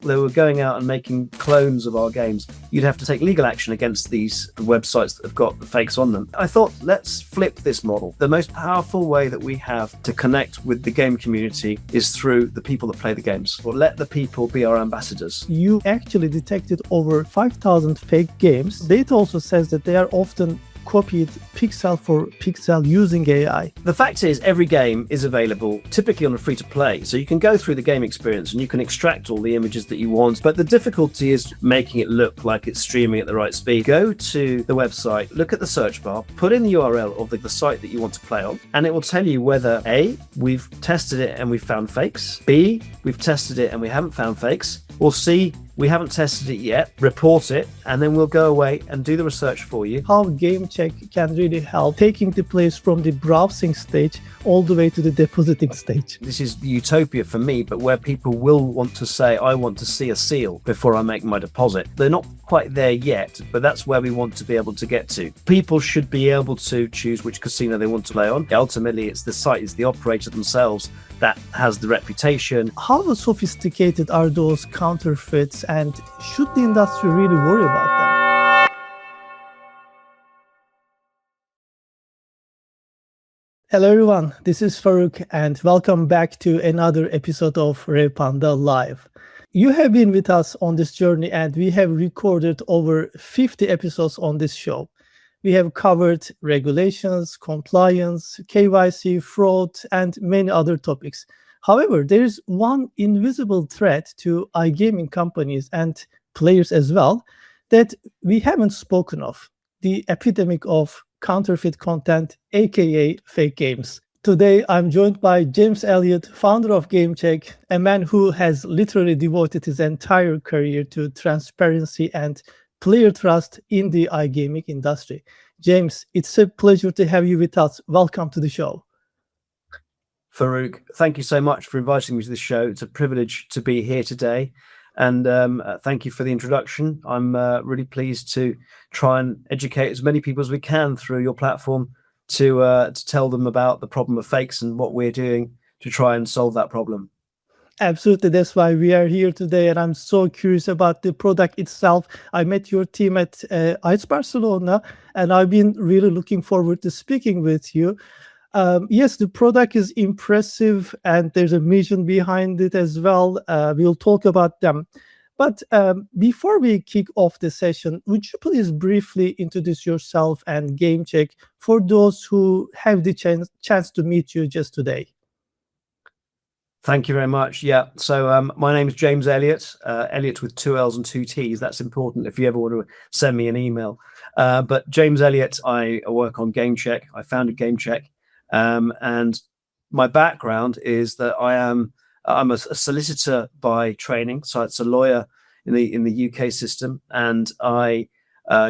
They were going out and making clones of our games. You'd have to take legal action against these websites that have got the fakes on them. I thought, let's flip this model. The most powerful way that we have to connect with the game community is through the people that play the games. Or let the people be our ambassadors. You actually detected over 5,000 fake games. Data also says that they are often copied pixel for pixel using AI. The fact is, every game is available typically on a free-to-play, so you can go through the game experience and you can extract all the images that you want, but the difficulty is making it look like it's streaming at the right speed. Go to the website, look at the search bar, put in the URL of the site that you want to play on, and it will tell you whether A, we've tested it and we've found fakes, B, we've tested it and we haven't found fakes, or C, we haven't tested it yet, report it, and then we'll go away and do the research for you. How Gamecheck can really help taking the place from the browsing stage all the way to the depositing stage. This is the utopia for me, but where people will want to say, I want to see a seal before I make my deposit. They're not quite there yet, but that's where we want to be able to get to. People should be able to choose which casino they want to play on. Ultimately, it's the site, it's the operator themselves that has the reputation. How sophisticated are those counterfeits, and should the industry really worry about them? Hello everyone, this is Faruk and welcome back to another episode of Revpanda Live. You have been with us on this journey and we have recorded over 50 episodes on this show. We have covered regulations, compliance, KYC, fraud, and many other topics. However, there is one invisible threat to iGaming companies and players as well that we haven't spoken of: the epidemic of counterfeit content, aka fake games. Today, I'm joined by James Elliott, founder of Gamecheck, a man who has literally devoted his entire career to transparency and player trust in the iGaming industry. James, it's a pleasure to have you with us. Welcome to the show. Faruk, thank you so much for inviting me to this show. It's a privilege to be here today. And thank you for the introduction. I'm really pleased to try and educate as many people as we can through your platform to tell them about the problem of fakes and what we're doing to try and solve that problem. Absolutely, that's why we are here today, and I'm so curious about the product itself. I met your team at ICE Barcelona, and I've been really looking forward to speaking with you. Yes, the product is impressive, and there's a mission behind it as well. We'll talk about them. But before we kick off the session, would you please briefly introduce yourself and Gamecheck for those who have the chance to meet you just today? Thank you very much. Yeah, so my name is James Elliott, Elliott with 2 L's and 2 T's. That's important if you ever want to send me an email. But James Elliott, I work on Gamecheck. I founded Gamecheck. And my background is that I'm a solicitor by training. So it's a lawyer in the UK system. And I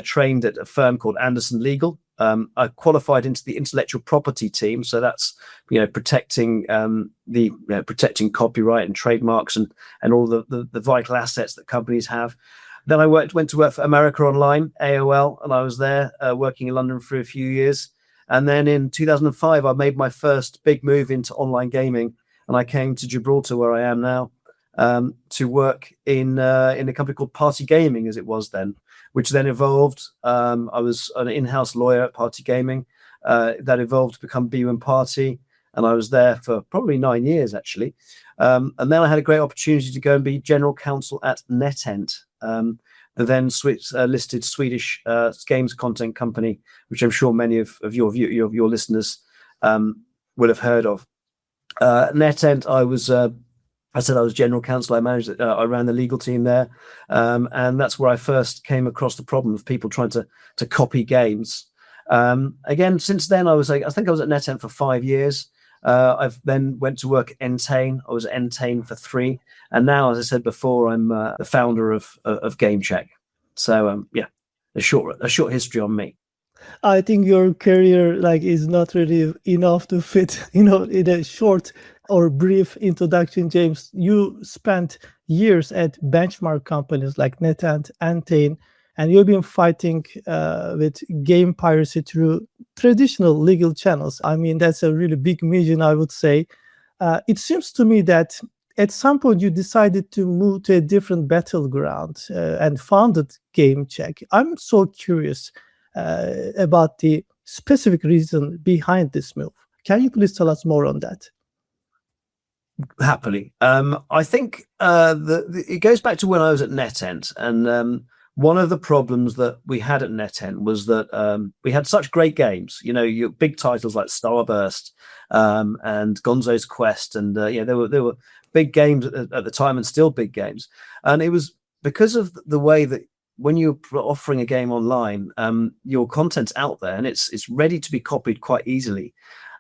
trained at a firm called Anderson Legal. I qualified into the intellectual property team, so that's protecting protecting copyright and trademarks and all the vital assets that companies have. Then I went to work for America Online, AOL, and I was there working in London for a few years. And then in 2005, I made my first big move into online gaming, and I came to Gibraltar, where I am now, to work in a company called Party Gaming, as it was then, which then evolved. I was an in-house lawyer at Party Gaming. That evolved to become B1 Party, and I was there for probably 9 years, actually. And then I had a great opportunity to go and be general counsel at NetEnt, the then listed Swedish games content company, which I'm sure many of your listeners will have heard of. NetEnt, I said I was general counsel. I managed it. I ran the legal team there, and that's where I first came across the problem of people trying to copy games. Again, since then, I think I was at NetEnt for 5 years. I've then went to work at Entain. I was at Entain for 3, and now, as I said before, I'm the founder of Gamecheck. So yeah, a short history on me. I think your career is not really enough to fit, in a short or brief introduction, James. You spent years at benchmark companies like NetEnt, Entain, and you've been fighting with game piracy through traditional legal channels. I mean, that's a really big mission, I would say. It seems to me that at some point you decided to move to a different battleground and founded Gamecheck. I'm so curious about the specific reason behind this move. Can you please tell us more on that? Happily. I think it goes back to when I was at NetEnt, and one of the problems that we had at NetEnt was that we had such great games. You know, your big titles like Starburst and Gonzo's Quest, and there were big games at the time, and still big games. And it was because of the way that when you're offering a game online, your content's out there and it's ready to be copied quite easily.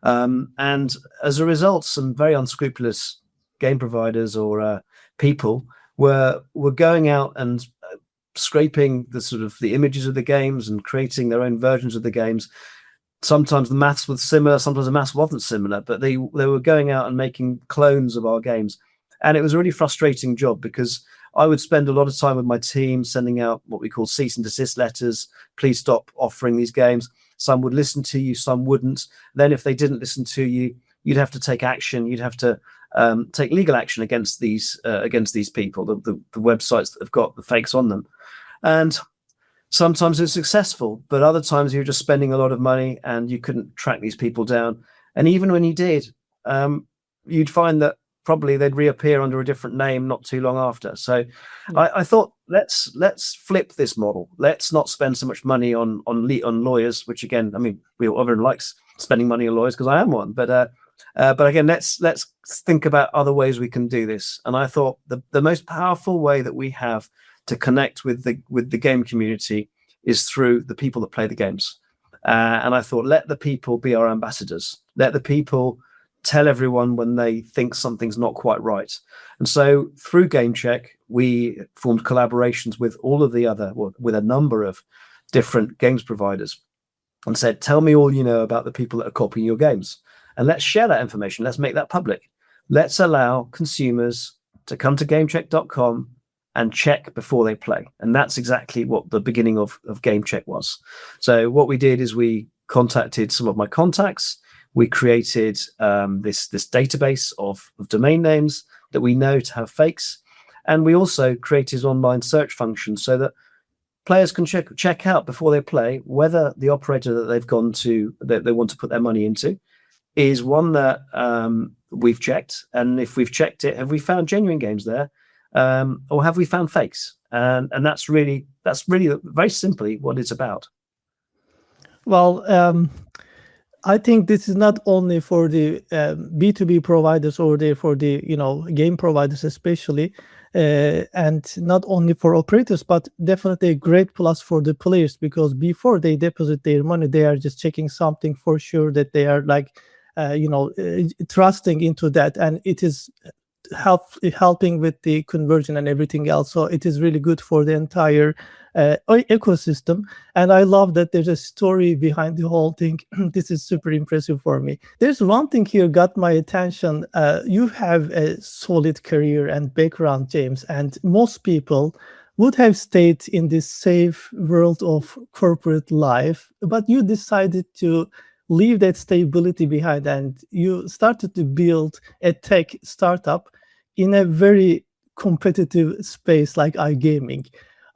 And as a result, some very unscrupulous game providers or people were going out and scraping the images of the games and creating their own versions of the games. Sometimes the maths was similar, sometimes the maths wasn't similar, but they were going out and making clones of our games. And it was a really frustrating job because I would spend a lot of time with my team sending out what we call cease and desist letters. Please stop offering these games. Some would listen to you, some wouldn't. Then if they didn't listen to you, you'd have to take action. You'd have to take legal action against these people, the websites that have got the fakes on them. And sometimes it's successful, but other times you're just spending a lot of money and you couldn't track these people down. And even when you did, you'd find that probably they'd reappear under a different name not too long after. So I thought, let's flip this model. Let's not spend so much money on lawyers, which again, I mean, everyone likes spending money on lawyers because I am one. But again, let's think about other ways we can do this. And I thought the most powerful way that we have to connect with the game community is through the people that play the games. And I thought, let the people be our ambassadors. Let the people tell everyone when they think something's not quite right. And so through Gamecheck, we formed collaborations with with a number of different games providers and said, tell me all you know about the people that are copying your games. And let's share that information. Let's make that public. Let's allow consumers to come to gamecheck.com and check before they play. And that's exactly what the beginning of Gamecheck was. So what we did is we contacted some of my contacts. We created this database of domain names that we know to have fakes. And we also created online search functions so that players can check out before they play whether the operator that they've gone to, that they want to put their money into, is one that we've checked. And if we've checked it, have we found genuine games there? Or have we found fakes? And that's really very simply what it's about. Well, I think this is not only for the B2B providers or for the game providers especially, and not only for operators, but definitely a great plus for the players, because before they deposit their money, they are just checking something for sure that they are trusting into that, and it is helping with the conversion and everything else. So it is really good for the entire ecosystem. And I love that there's a story behind the whole thing. This is super impressive for me. There's one thing here got my attention. You have a solid career and background, James, and most people would have stayed in this safe world of corporate life, but you decided to leave that stability behind and you started to build a tech startup in a very competitive space like iGaming.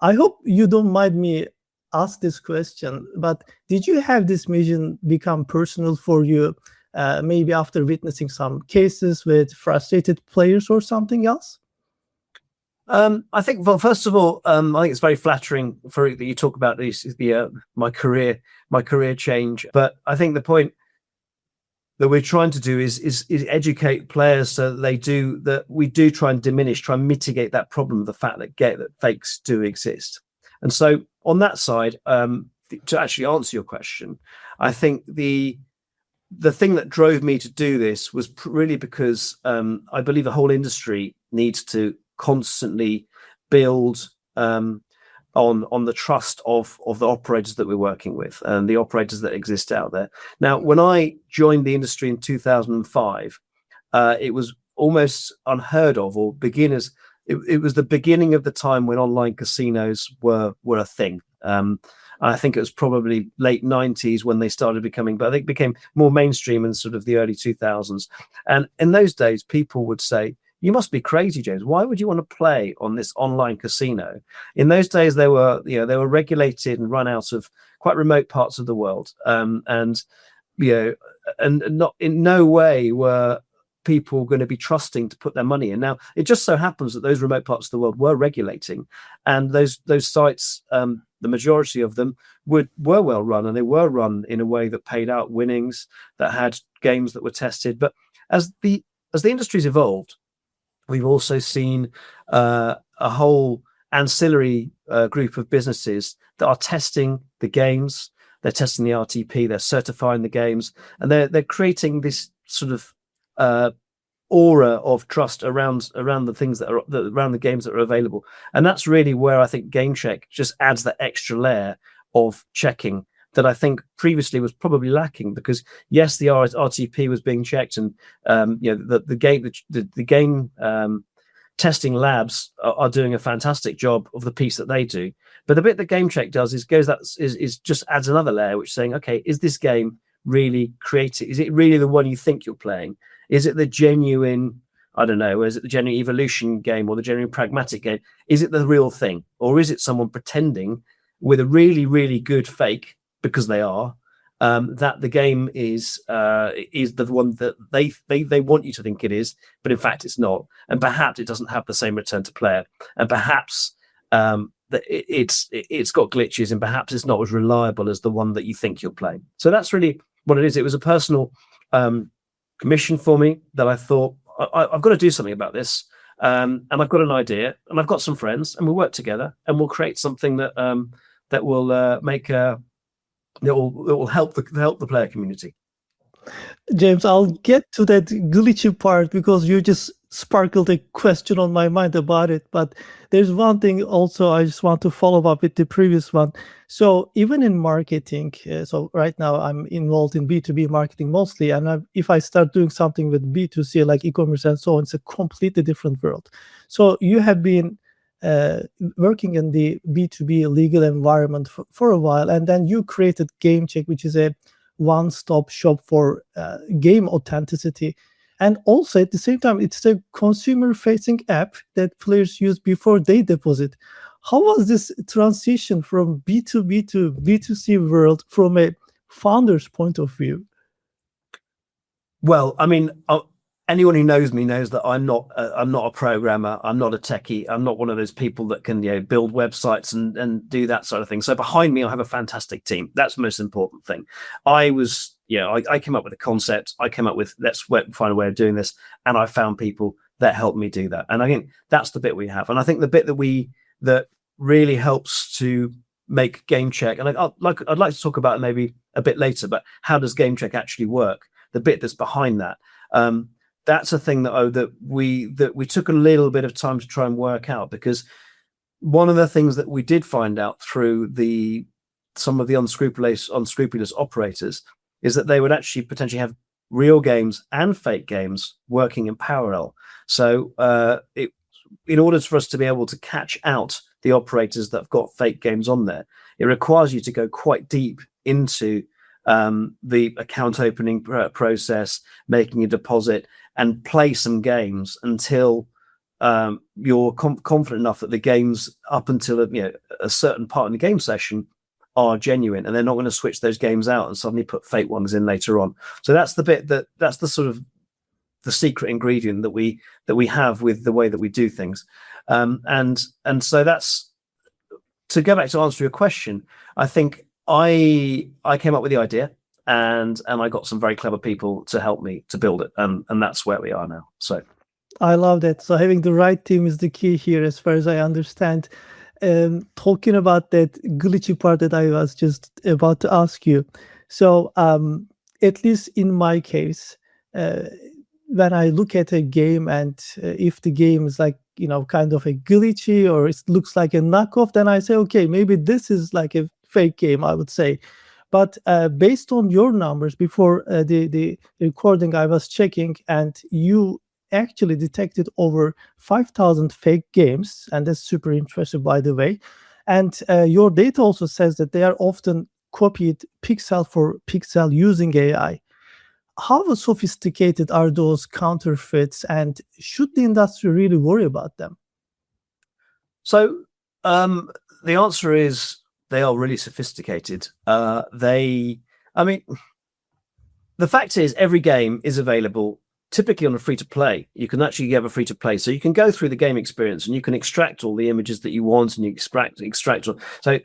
I hope you don't mind me ask this question, but did you have this mission become personal for you, maybe after witnessing some cases with frustrated players or something else? I think, well, first of all, I think it's very flattering, Faruk, that you talk about my career change. But I think the point that we're trying to do is educate players so that we do try and mitigate that problem of the fact that fakes do exist. And so on that side, to actually answer your question, I think the thing that drove me to do this was really because I believe the whole industry needs to constantly build on the trust of the operators that we're working with and the operators that exist out there. Now, when I joined the industry in 2005, it was almost unheard of, or beginners. It was the beginning of the time when online casinos were a thing. I think it was probably late 90s when they started becoming, but I think became more mainstream in sort of the early 2000s. And in those days, people would say, you must be crazy, James. Why would you want to play on this online casino? In those days, they were regulated and run out of quite remote parts of the world, and not in no way were people going to be trusting to put their money in. Now, it just so happens that those remote parts of the world were regulating, and those sites, the majority of them were well run, and they were run in a way that paid out winnings, that had games that were tested. But as the industry's evolved, we've also seen a whole ancillary group of businesses that are testing the games. They're testing the RTP. They're certifying the games, and they're creating this sort of aura of trust around the things around the games that are available. And that's really where I think Gamecheck just adds that extra layer of checking that I think previously was probably lacking, because yes, the RTP was being checked, and the game testing labs are doing a fantastic job of the piece that they do. But the bit that Gamecheck does is just adds another layer, which is saying, okay, is this game really created? Is it really the one you think you're playing? Is it the genuine, I don't know, is it the genuine evolution game or the genuine pragmatic game? Is it the real thing? Or is it someone pretending with a really, really good fake, because they are, that the game is the one that they want you to think it is, but in fact it's not. And perhaps it doesn't have the same return to player. And perhaps that it's got glitches, and perhaps it's not as reliable as the one that you think you're playing. So that's really what it is. It was a personal commission for me that I thought I've got to do something about this, and I've got an idea, and I've got some friends, and we'll work together, and we'll create something that will make it will help the player community. James, I'll get to that glitchy part because you just sparkled a question on my mind about it. But there's one thing also I just want to follow up with the previous one. So even in marketing, so right now I'm involved in B2B marketing mostly. And if I start doing something with B2C, like e-commerce and so on, it's a completely different world. So you have been working in the B2B legal environment for a while, and then you created Gamecheck, which is a one-stop shop for game authenticity. And also at the same time, it's a consumer-facing app that players use before they deposit. How was this transition from B2B to B2C world from a founder's point of view? Well, I mean, anyone who knows me knows that I'm not a programmer. I'm not a techie. I'm not one of those people that can build websites and do that sort of thing. So behind me, I have a fantastic team. That's the most important thing. I came up with a concept. I came up with, let's find a way of doing this, and I found people that helped me do that. And I think that's the bit we have. And I think the bit that really helps to make Gamecheck, and I'd like to talk about it maybe a bit later, but how does Gamecheck actually work? The bit that's behind that. That's a thing that we took a little bit of time to try and work out, because one of the things that we did find out through some of the unscrupulous operators is that they would actually potentially have real games and fake games working in parallel. So in order for us to be able to catch out the operators that have got fake games on there, it requires you to go quite deep into the account opening process, making a deposit, and play some games until you're confident enough that the games up until a certain part in the game session are genuine, and they're not going to switch those games out and suddenly put fake ones in later on. So that's the bit that's the sort of the secret ingredient that we have with the way that we do things. And so that's, to go back to answer your question, I think I came up with the idea, and I got some very clever people to help me to build it, and that's where we are now. So I love that. So having the right team is the key here, as far as I understand. Talking about that glitchy part that I was just about to ask you. So at least in my case, when I look at a game, and if the game is like, kind of a glitchy, or it looks like a knockoff, then I say, okay, maybe this is like a fake game, I would say. But based on your numbers before the recording, I was checking, and you actually detected over 5,000 fake games, and that's super interesting, by the way. And your data also says that they are often copied pixel for pixel using AI. How sophisticated are those counterfeits, and should the industry really worry about them? So the answer is they are really sophisticated. I mean, the fact is every game is available typically on a free-to-play. You can actually have a free-to-play, so you can go through the game experience and you can extract all the images that you want, and you extract. So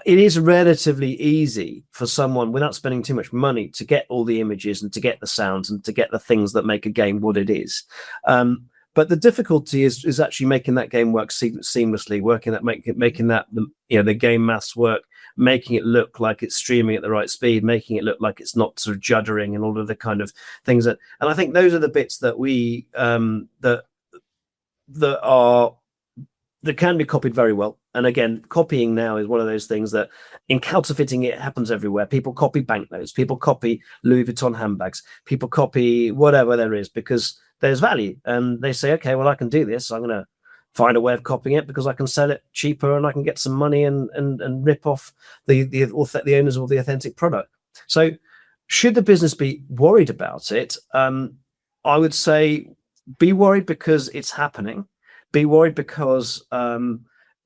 it is relatively easy for someone without spending too much money to get all the images and to get the sounds and to get the things that make a game what it is. But the difficulty is actually making that game work seamlessly, making that the game maths work, making it look like it's streaming at the right speed, making it look like it's not sort of juddering, and all of the kind of things and I think those are the bits that we that can be copied very well. And again, copying now is one of those things that in counterfeiting, it happens everywhere. People copy banknotes, people copy Louis Vuitton handbags, people copy whatever there is because there's value, and they say, okay, well, I can do this. I'm going to find a way of copying it because I can sell it cheaper and I can get some money and rip off the owners of the authentic product. So should the business be worried about it? I would say be worried because it's happening. Be worried because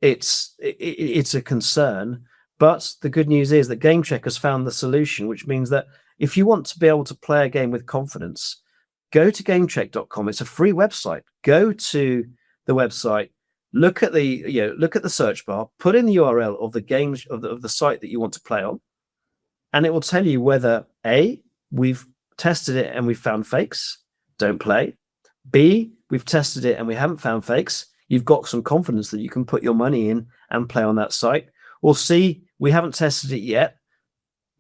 it's a concern. But the good news is that Gamecheck has found the solution, which means that if you want to be able to play a game with confidence, go to gamecheck.com. It's a free website. Go to the website, look at the search bar, put in the URL of the games of the site that you want to play on, and it will tell you whether A, we've tested it and we've found fakes, don't play. B, we've tested it and we haven't found fakes, you've got some confidence that you can put your money in and play on that site. Or C, we haven't tested it yet,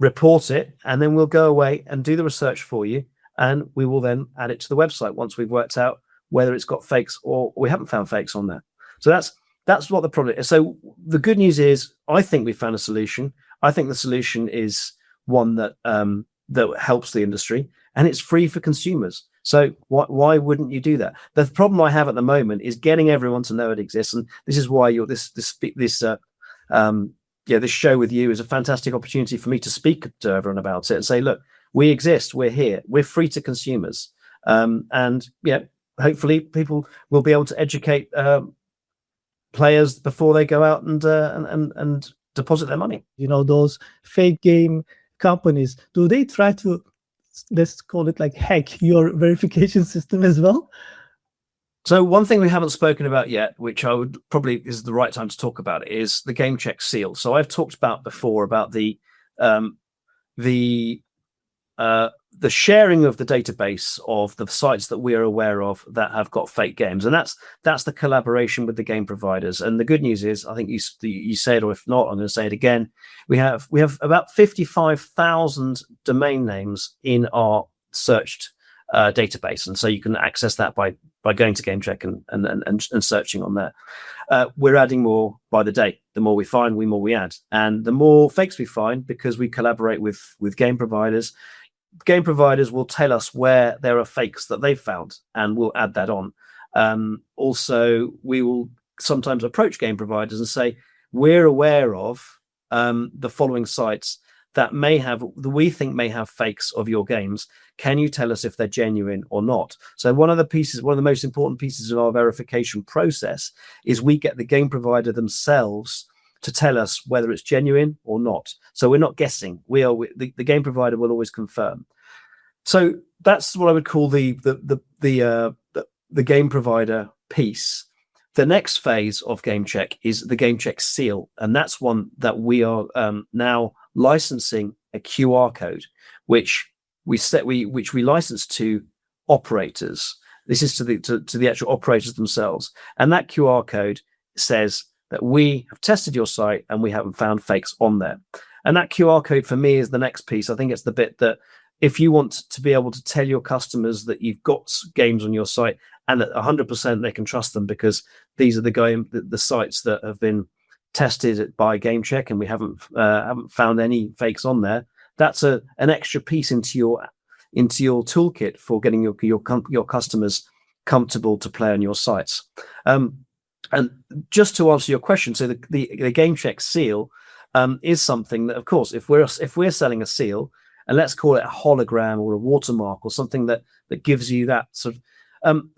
report it, and then we'll go away and do the research for you, and we will then add it to the website once we've worked out whether it's got fakes or we haven't found fakes on there. So that's what the problem is. So the good news is I think we found a solution. I think the solution is one that that helps the industry, and it's free for consumers. So why wouldn't you do that? The problem I have at the moment is getting everyone to know it exists, and this is why this show with you is a fantastic opportunity for me to speak to everyone about it and say, look, we exist, we're here, we're free to consumers, and hopefully people will be able to educate players before they go out and deposit their money. Those fake game companies, do they try to, let's call it like, hack your verification system as well? So one thing we haven't spoken about yet, which I would probably is the right time to talk about, is the Gamecheck seal. So I've talked about before about the sharing of the database of the sites that we are aware of that have got fake games, and that's the collaboration with the game providers. And the good news is, I think you said, or if not, I'm going to say it again. We have about 55,000 domain names in our searched database, and so you can access that by going to Gamecheck and searching on there. We're adding more by the day. The more we find, the more we add, and the more fakes we find, because we collaborate with game providers. Game providers will tell us where there are fakes that they've found, and we'll add that on. Also, we will sometimes approach game providers and say, we're aware of the following sites that we think may have fakes of your games. Can you tell us if they're genuine or not? So one of the most important pieces of our verification process is we get the game provider themselves to tell us whether it's genuine or not. So we're not guessing. The game provider will always confirm. So that's what I would call the game provider piece. The next phase of Gamecheck is the Gamecheck seal, and that's one that we are now licensing a QR code, which we license to operators. This is to the actual operators themselves, and that QR code says that we have tested your site and we haven't found fakes on there. And that QR code for me is the next piece. I think it's the bit that if you want to be able to tell your customers that you've got games on your site and that 100% they can trust them because these are the sites that have been tested by Gamecheck and we haven't found any fakes on there. That's an extra piece into your toolkit for getting your customers comfortable to play on your sites. And just to answer your question, so the Gamecheck seal is something that, of course, if we're selling a seal and let's call it a hologram or a watermark or something that gives you that sort of.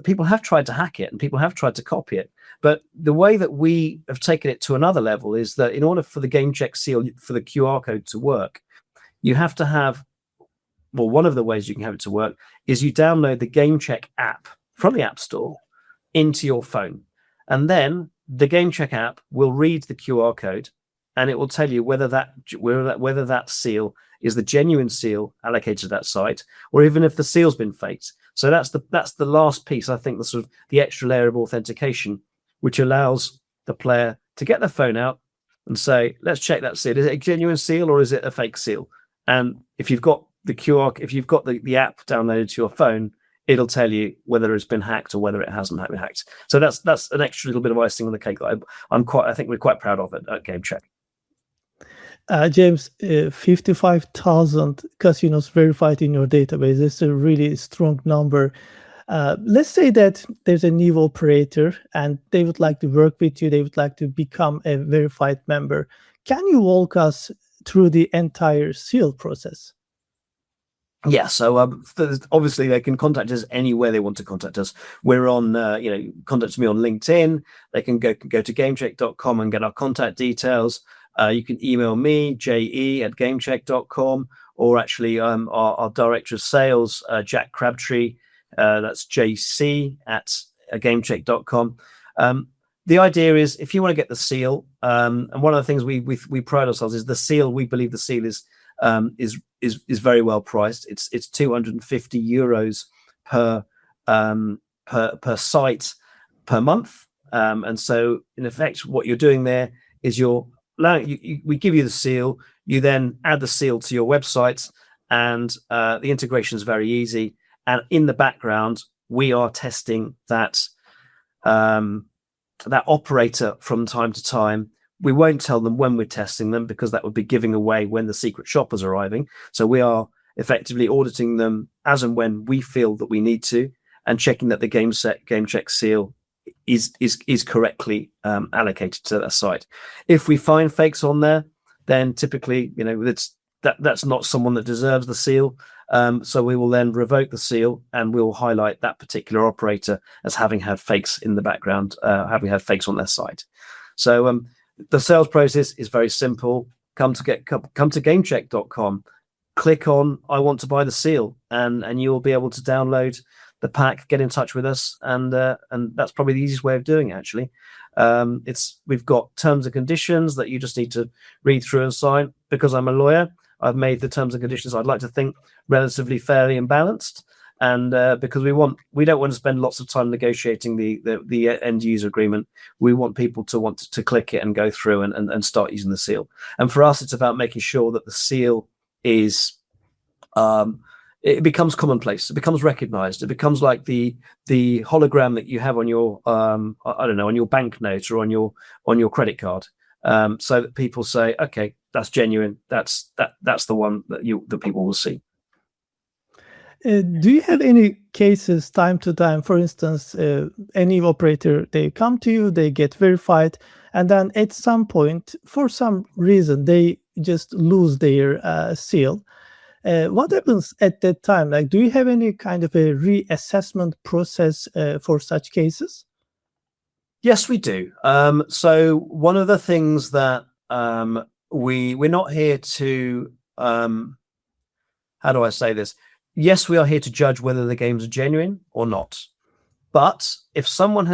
People have tried to hack it and people have tried to copy it, but the way that we have taken it to another level is that in order for the GameCheck seal, for the QR code to work, you have to have, well, one of the ways you can have it to work is you download the GameCheck app from the App Store into your phone, and then the GameCheck app will read the QR code, and it will tell you whether that seal is the genuine seal allocated to that site, or even if the seal's been faked. So that's the last piece, I think, the sort of the extra layer of authentication, which allows the player to get their phone out and say, let's check that seal. Is it a genuine seal or is it a fake seal? And if you've got the QR, if you've got the app downloaded to your phone, it'll tell you whether it's been hacked or whether it hasn't been hacked. So that's an extra little bit of icing on the cake that I think we're quite proud of at GameCheck. James, 55,000 casinos verified in your database. It's a really strong number. Let's say that there's a new operator and they would like to work with you. They would like to become a verified member. Can you walk us through the entire seal process? Yeah, so obviously they can contact us anywhere they want to contact us. We're on, contact me on LinkedIn. They can go to gamecheck.com and get our contact details. You can email me, je@gamecheck.com, or actually our director of sales, Jack Crabtree, that's jc@gamecheck.com. The idea is if you want to get the seal, and one of the things we pride ourselves is the seal. We believe the seal is very well priced. It's 250 euros per site per month, and so in effect, what you're doing there is we give you the seal. You then add the seal to your website, and the integration is very easy. And in the background, we are testing that operator from time to time. We won't tell them when we're testing them because that would be giving away when the secret shopper's arriving. So we are effectively auditing them as and when we feel that we need to, and checking that the GameCheck seal is correctly allocated to that site. If we find fakes on there, then typically, that's not someone that deserves the seal. So we will then revoke the seal and we'll highlight that particular operator as having had fakes in the background, having had fakes on their site. So the sales process is very simple. Come to gamecheck.com, click on I want to buy the seal, and you will be able to download the pack, get in touch with us, and that's probably the easiest way of doing it, actually. We've got terms and conditions that you just need to read through and sign. Because I'm a lawyer, I've made the terms and conditions, I'd like to think, relatively fairly and balanced. And because we don't want to spend lots of time negotiating the end user agreement. We want people to want to click it and go through and start using the seal. And for us, it's about making sure that the seal is it becomes commonplace. It becomes recognized. It becomes like the hologram that you have on your on your banknote or on your credit card, so that people say, okay, that's genuine. That's the one that people will see. Do you have any cases time to time? For instance, any operator, they come to you, they get verified, and then at some point, for some reason, they just lose their seal. What happens at that time? Like, do you have any kind of a reassessment process for such cases? Yes, we do. So one of the things that we're not here to, how do I say this? Yes, we are here to judge whether the games are genuine or not. But if someone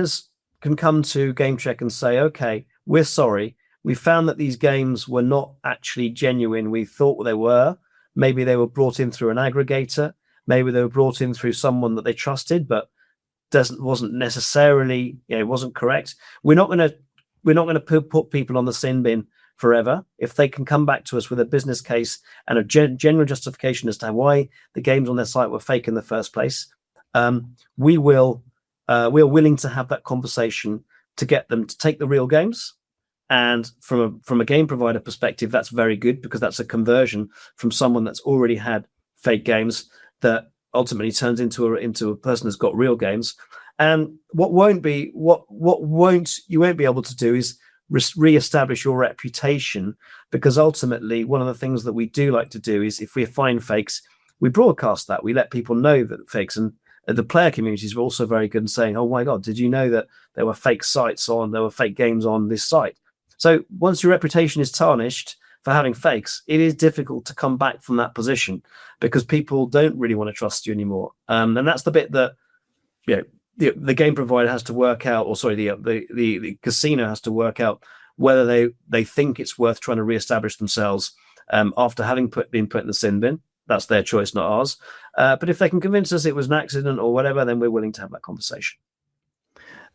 can come to GameCheck and say, okay, we're sorry, we found that these games were not actually genuine. We thought they were. Maybe they were brought in through an aggregator. Maybe they were brought in through someone that they trusted, but wasn't necessarily, it wasn't correct. We're not going to put people on the sin bin forever. If they can come back to us with a business case and a genuine justification as to why the games on their site were fake in the first place, we're willing to have that conversation to get them to take the real games. And from a game provider perspective, that's very good, because that's a conversion from someone that's already had fake games that ultimately turns into a person who's got real games. And what you won't be able to do is re-establish your reputation, because ultimately one of the things that we do like to do is if we find fakes, we broadcast that. We let people know that fakes, and the player communities are also very good in saying, oh my God, did you know that there were fake sites there were fake games on this site? So once your reputation is tarnished for having fakes, it is difficult to come back from that position, because people don't really want to trust you anymore. And that's the bit that, the game provider has to work out, or sorry, the casino has to work out whether they think it's worth trying to reestablish themselves after having been put in the sin bin. That's their choice, not ours. But if they can convince us it was an accident or whatever, then we're willing to have that conversation.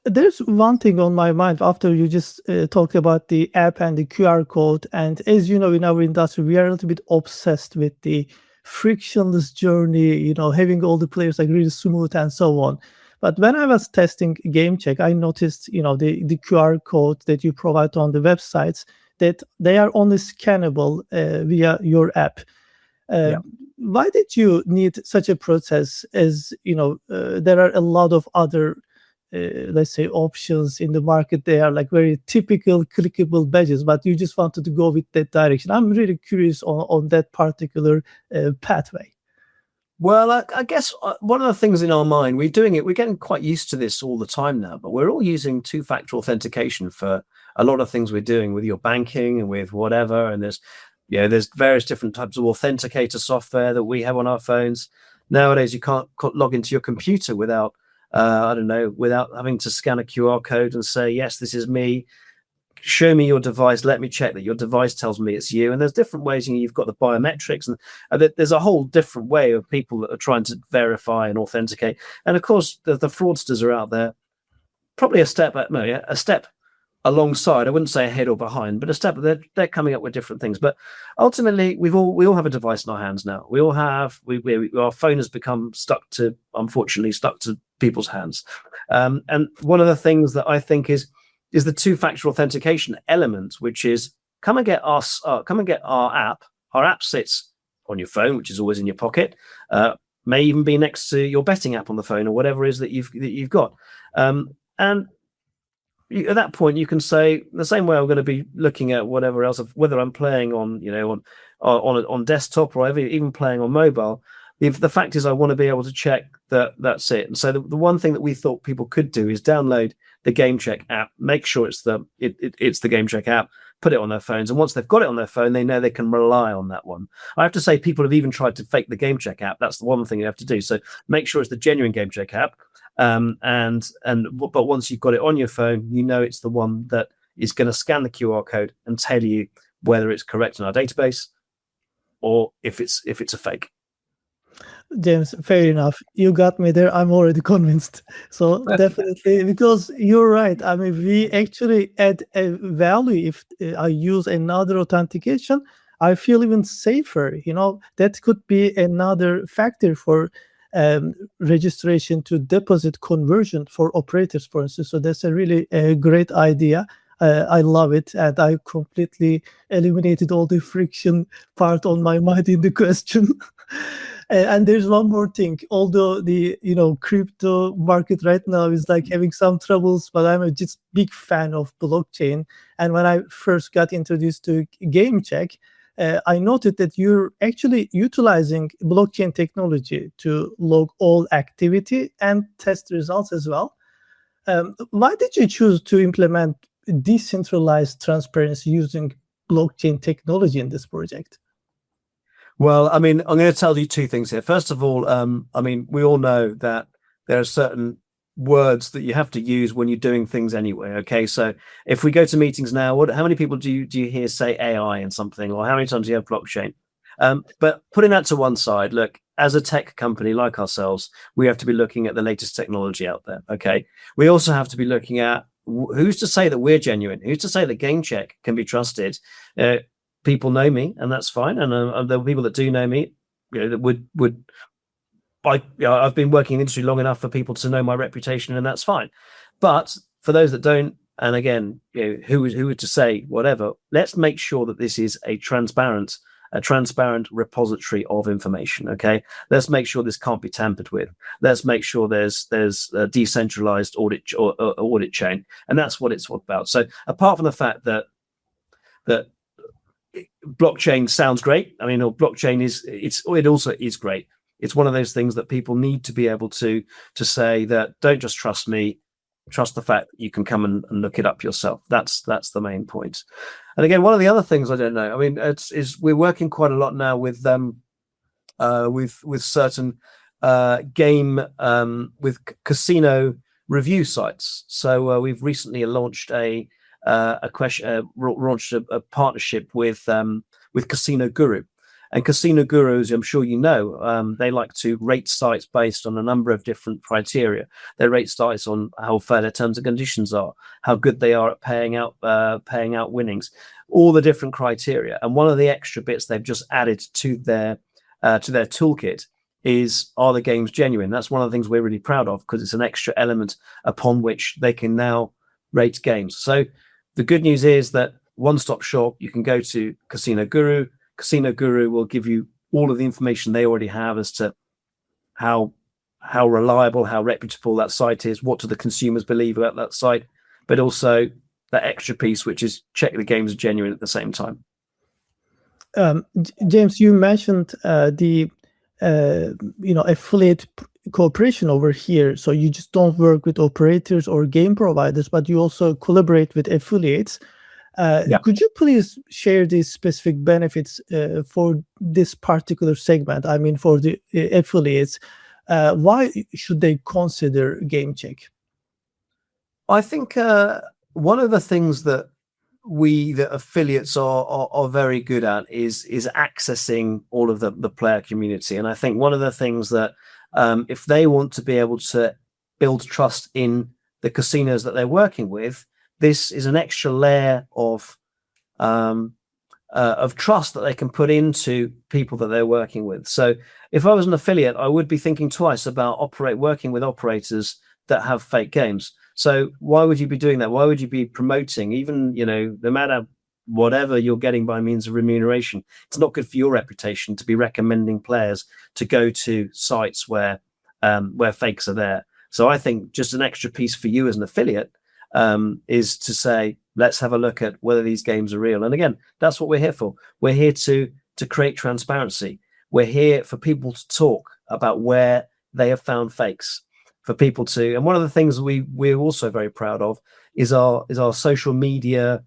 There's one thing on my mind after you just talked about the app and the QR code. And as you know, in our industry, we are a little bit obsessed with the frictionless journey, having all the players like really smooth and so on. But when I was testing Gamecheck, I noticed, the QR code that you provide on the websites, that they are only scannable via your app. Why did you need such a process? As there are a lot of other let's say options in the market. They are like very typical clickable badges, but you just wanted to go with that direction. I'm really curious on that particular pathway. Well, I guess one of the things in our mind, we're getting quite used to this all the time now, but we're all using two-factor authentication for a lot of things we're doing with your banking and with whatever. And there's various different types of authenticator software that we have on our phones. Nowadays, you can't log into your computer without having to scan a QR code and say, yes, this is me. Show me your device. Let me check that your device tells me it's you. And there's different ways. You've got the biometrics, and there's a whole different way of people that are trying to verify and authenticate. And of course, the fraudsters are out there, probably a step alongside. I wouldn't say ahead or behind, but a step. They're coming up with different things. But ultimately, we all have a device in our hands now. We all have. Our phone has become unfortunately stuck to people's hands. And one of the things that I think is the two-factor authentication element, which is come and get our app. Our app sits on your phone, which is always in your pocket. May even be next to your betting app on the phone or whatever it is that you've got. And at that point, you can say the same way I'm going to be looking at whatever else, whether I'm playing on desktop or even playing on mobile. If the fact is, I want to be able to check that's it. And so the one thing that we thought people could do is download the Gamecheck app, make sure it's the Gamecheck app, put it on their phones, and once they've got it on their phone, they know they can rely on that one. I have to say, people have even tried to fake the Gamecheck app. That's the one thing you have to do. So make sure it's the genuine Gamecheck app, but once you've got it on your phone, it's the one that is going to scan the QR code and tell you whether it's correct in our database or if it's a fake. James, fair enough. You got me there. I'm already convinced. So definitely, because you're right. I mean, we actually add a value. If I use another authentication, I feel even safer. That could be another factor for registration to deposit conversion for operators, for instance. So that's a really great idea. I love it, and I completely eliminated all the friction part on my mind in the question. And there's one more thing. Although the crypto market right now is like having some troubles, but I'm just big fan of blockchain. And when I first got introduced to Gamecheck, I noted that you're actually utilizing blockchain technology to log all activity and test results as well. Why did you choose to implement decentralized transparency using blockchain technology in this project? Well, I mean, I'm going to tell you two things here. First of all, we all know that there are certain words that you have to use when you're doing things anyway. Okay, so if we go to meetings now, how many people do you hear say AI and something, or how many times do you have blockchain? But putting that to one side, look, as a tech company like ourselves, we have to be looking at the latest technology out there. Okay, we also have to be looking at who's to say that we're genuine? Who's to say that Gamecheck can be trusted? People know me, and that's fine. And there are people that do know me, that would. I've been working in the industry long enough for people to know my reputation, and that's fine. But for those that don't, and again, who are to say whatever? Let's make sure that this is a transparent a transparent repository of information. Okay, let's make sure this can't be tampered with. Let's make sure there's a decentralized audit chain, and that's what it's all about. So apart from the fact that blockchain sounds great, I mean, or blockchain it also is great. It's one of those things that people need to be able to say that don't just trust me, trust the fact that you can come and look it up yourself. That's the main point. And again, one of the other things I don't know, I mean, is we're working quite a lot now with certain game with casino review sites. So we've recently launched a partnership with Casino Guru. And Casino Gurus, I'm sure you know, they like to rate sites based on a number of different criteria. They rate sites on how fair their terms and conditions are, how good they are at paying out winnings, all the different criteria. And one of the extra bits they've just added to their toolkit is, are the games genuine? That's one of the things we're really proud of, because it's an extra element upon which they can now rate games. So the good news is that one-stop shop, you can go to Casino Guru. Casino Guru will give you all of the information they already have as to how reliable, how reputable that site is, what do the consumers believe about that site, but also that extra piece, which is check the games are genuine at the same time. James, you mentioned the affiliate cooperation over here. So you just don't work with operators or game providers, but you also collaborate with affiliates. Could you please share these specific benefits for this particular segment? I mean, for the affiliates, why should they consider Gamecheck? I think one of the things that the affiliates are very good at is accessing all of the player community. And I think one of the things that if they want to be able to build trust in the casinos that they're working with, this is an extra layer of trust that they can put into people that they're working with. So if I was an affiliate, I would be thinking twice about working with operators that have fake games. So why would you be doing that? Why would you be promoting, even, no matter whatever you're getting by means of remuneration, it's not good for your reputation to be recommending players to go to sites where fakes are there. So I think just an extra piece for you as an affiliate is to say, let's have a look at whether these games are real. And again, that's what we're here for. We're here to create transparency. We're here for people to talk about where they have found fakes, for people to. And one of the things we're also very proud of is our social media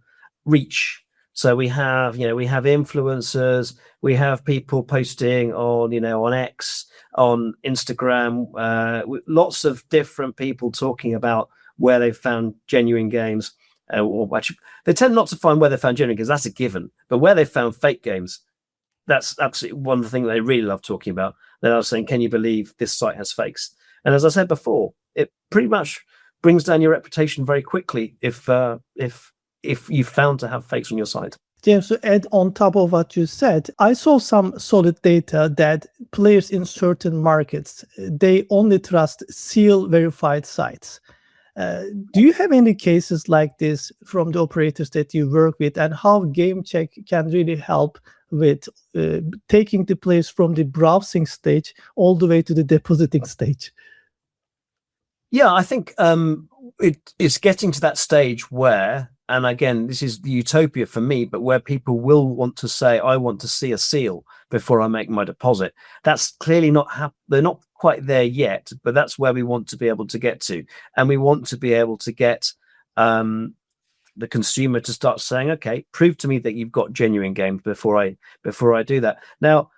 reach. So we have influencers, we have people posting on X, on Instagram, lots of different people talking about where they've found genuine games, or actually they tend not to find where they found genuine games. That's a given. But where they found fake games, that's absolutely one thing they really love talking about. They are saying, "Can you believe this site has fakes?" And as I said before, it pretty much brings down your reputation very quickly if you've found to have fakes on your site. James, to add on top of what you said, I saw some solid data that players in certain markets, they only trust seal verified sites. Do you have any cases like this from the operators that you work with, and how Gamecheck can really help with taking the players from the browsing stage all the way to the depositing stage? Yeah, I think it's getting to that stage where, and again, this is the utopia for me, but where people will want to say, I want to see a seal before I make my deposit. That's clearly not they're not quite there yet, but that's where we want to be able to get to. And we want to be able to get the consumer to start saying, okay, prove to me that you've got genuine games before I do that. Now,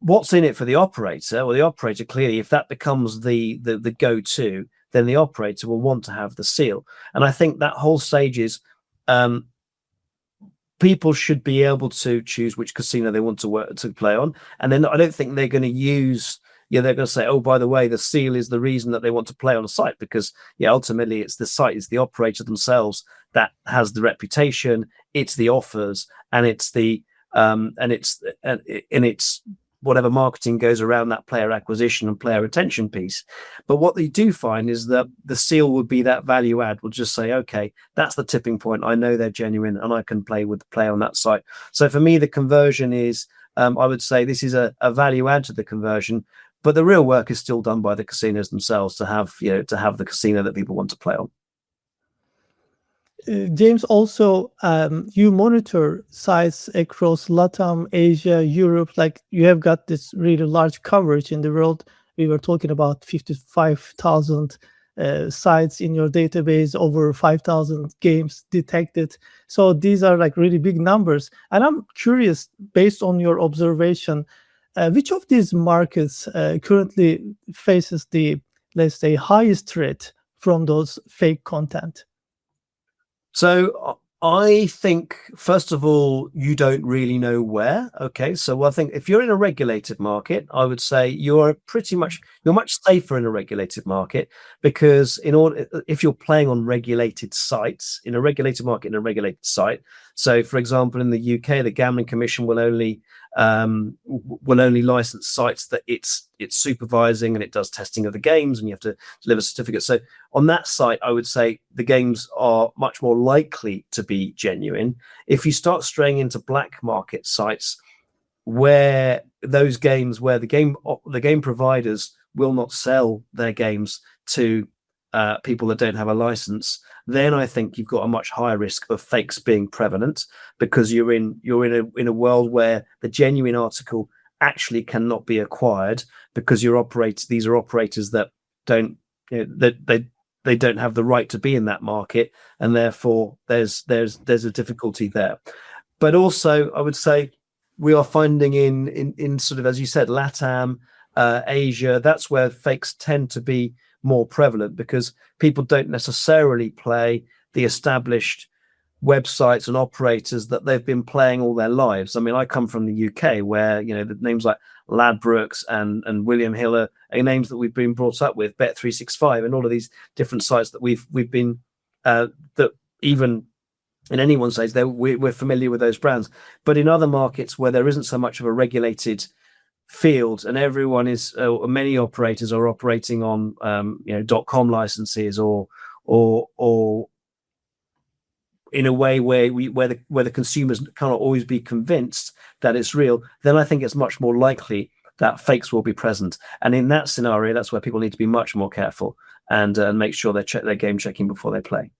what's in it for the operator? Well, the operator, clearly, if that becomes the go-to, then the operator will want to have the seal. And I think that whole stage is people should be able to choose which casino they want to play on. And then I don't think they're going to use, they're going to say, oh, by the way, the seal is the reason that they want to play on a site, because ultimately it's the site, it's the operator themselves that has the reputation, it's the offers, and it's the whatever marketing goes around that player acquisition and player retention piece. But what they do find is that the seal would be that value add. Will just say, okay, that's the tipping point. I know they're genuine, and I can play on that site. So for me, the conversion is, I would say, this is a value add to the conversion. But the real work is still done by the casinos themselves to have the casino that people want to play on. James, also, you monitor sites across LATAM, Asia, Europe. Like, you have got this really large coverage in the world. We were talking about 55,000 sites in your database, over 5,000 games detected. So these are like really big numbers. And I'm curious, based on your observation, which of these markets currently faces the, let's say, highest threat from those fake content? So I think, first of all, you don't really know where. Okay, so I think if you're in a regulated market, I would say you're much safer in a regulated market, because if you're playing on regulated sites, in a regulated market, in a regulated site. So, for example, in the UK, the Gambling Commission will only license sites that it's supervising, and it does testing of the games, and you have to deliver certificates. So on that site, I would say the games are much more likely to be genuine. If you start straying into black market sites, where those games, where the game providers will not sell their games to people that don't have a license, then I think you've got a much higher risk of fakes being prevalent, because you're in a world where the genuine article actually cannot be acquired, because these are operators that don't, they don't have the right to be in that market, and therefore there's a difficulty there. But also, I would say we are finding in sort of, as you said, LATAM, Asia, that's where fakes tend to be more prevalent, because people don't necessarily play the established websites and operators that they've been playing all their lives. I mean, I come from the UK, where the names like Ladbrokes and William Hill are names that we've been brought up with, Bet365, and all of these different sites that we've been that even in anyone's days, we're familiar with those brands. But in other markets where there isn't so much of a regulated field, and many operators are operating on .com licenses, or in a way where the consumers cannot always be convinced that it's real, then I think it's much more likely that fakes will be present. And in that scenario, that's where people need to be much more careful and make sure they're game checking before they play.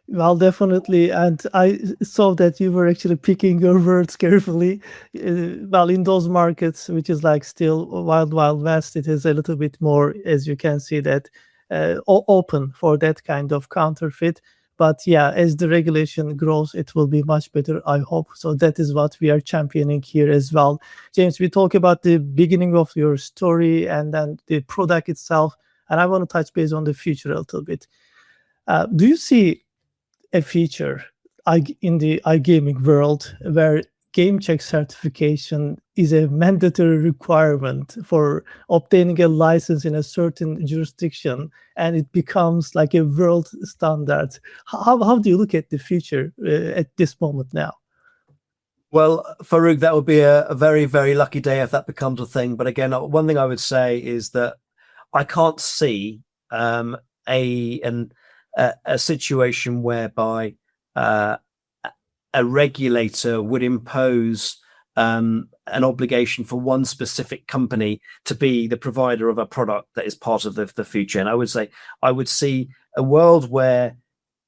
Well, definitely. And I saw that you were actually picking your words carefully. Well, in those markets, which is like still wild west, it is a little bit more, as you can see, that open for that kind of counterfeit. But yeah, as the regulation grows, it will be much better, I hope. So that is what we are championing here as well. James, we talk about the beginning of your story and then the product itself. And I want to touch base on the future a little bit. Do you see a feature in the iGaming world where Gamecheck certification is a mandatory requirement for obtaining a license in a certain jurisdiction, and it becomes like a world standard? How do you look at the future at this moment now? Well, Faruk, that would be a very, very lucky day if that becomes a thing. But again, one thing I would say is that I can't see a situation whereby a regulator would impose an obligation for one specific company to be the provider of a product that is part of the future. And I would see a world where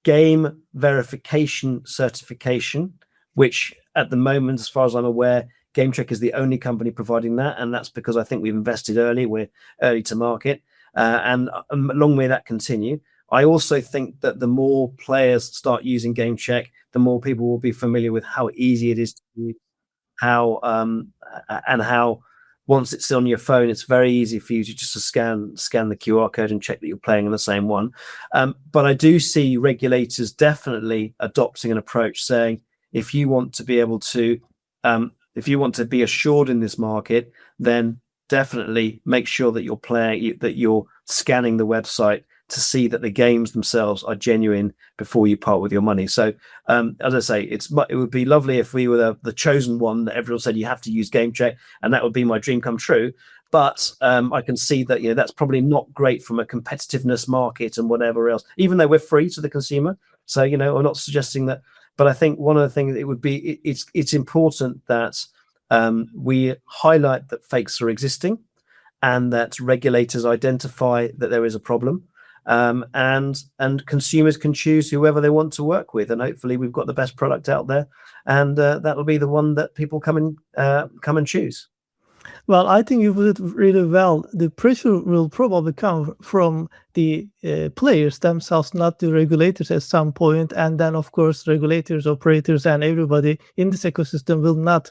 game verification certification, which at the moment, as far as I'm aware, Gamecheck is the only company providing that, and that's because I think we've invested early. We're early to market, and long may that continue. I also think that the more players start using Gamecheck, the more people will be familiar with how easy it is to use, how once it's on your phone, it's very easy for you to just scan the QR code and check that you're playing on the same one. But I do see regulators definitely adopting an approach saying, if you want to be able to, if you want to be assured in this market, then definitely make sure that you're scanning the website to see that the games themselves are genuine before you part with your money. So as I say, it would be lovely if we were the chosen one that everyone said you have to use Gamecheck, and that would be my dream come true. But I can see that that's probably not great from a competitiveness market and whatever else, even though we're free to the consumer. So I'm not suggesting that, but I think one of the things it would be it's important that we highlight that fakes are existing, and that regulators identify that there is a problem, and consumers can choose whoever they want to work with, and hopefully we've got the best product out there, and that will be the one that people come and choose. Well, I think you put it really well. The pressure will probably come from the players themselves, not the regulators at some point. And then, of course, regulators, operators, and everybody in this ecosystem will not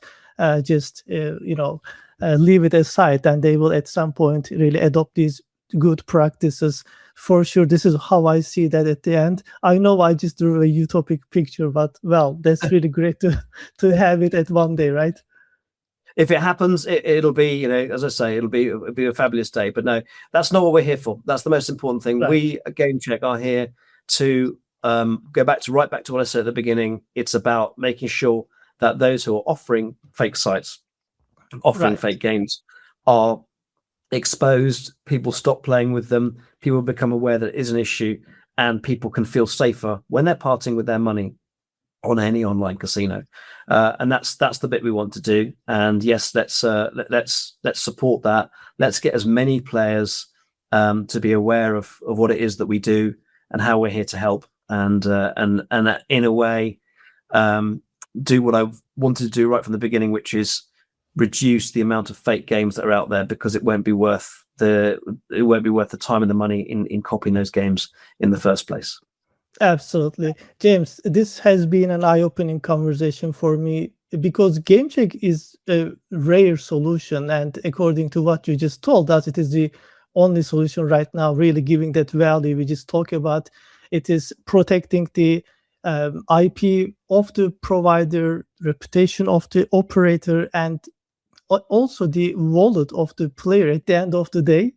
just, leave it aside. And they will, at some point, really adopt these good practices. For sure, this is how I see that at the end. I know I just drew a utopic picture, but, well, that's really great to have it at one day, right? If it happens, it'll be, as I say, it'll be a fabulous day. But no, that's not what we're here for. That's the most important thing. Right. We at Gamecheck are here to go right back to what I said at the beginning. It's about making sure that those who are offering fake sites, offering fake games, are exposed. People stop playing with them. People become aware that it is an issue, and people can feel safer when they're parting with their money on any online casino, and that's the bit we want to do. And yes, let's support that. Let's get as many players to be aware of what it is that we do and how we're here to help, and in a way do what I wanted to do right from the beginning, which is reduce the amount of fake games that are out there, because it won't be worth the time and the money in copying those games in the first place. Absolutely. James, this has been an eye-opening conversation for me, because Gamecheck is a rare solution, and according to what you just told us, it is the only solution right now really giving that value we just talked about. It is protecting the IP of the provider, reputation of the operator, and also the wallet of the player at the end of the day.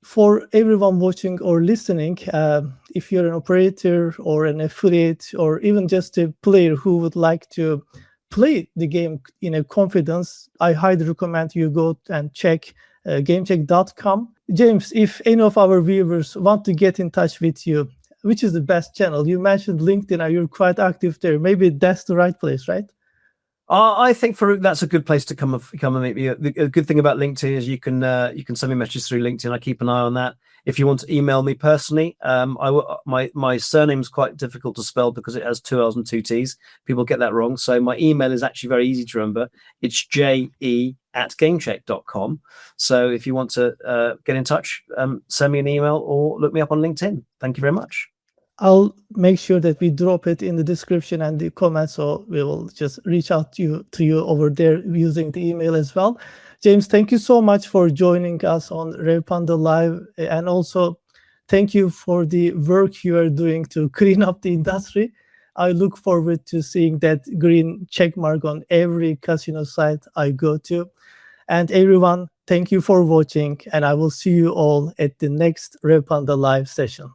For everyone watching or listening, if you're an operator or an affiliate, or even just a player who would like to play the game in a confidence, I highly recommend you go and check gamecheck.com. James, if any of our viewers want to get in touch with you, which is the best channel? You mentioned LinkedIn, you're quite active there. Maybe that's the right place, right? I think, Faruk, that's a good place to come and meet me. The good thing about LinkedIn is you can send me messages through LinkedIn. I keep an eye on that. If you want to email me personally, my surname is quite difficult to spell because it has 2 L's and 2 T's. People get that wrong. So my email is actually very easy to remember. It's je@gamecheck.com. So if you want to get in touch, send me an email or look me up on LinkedIn. Thank you very much. I'll make sure that we drop it in the description and the comments, so we will just reach out to you over there using the email as well. James, thank you so much for joining us on Revpanda Live, and also thank you for the work you are doing to clean up the industry. I look forward to seeing that green check mark on every casino site I go to. And everyone, thank you for watching, and I will see you all at the next Revpanda Live session.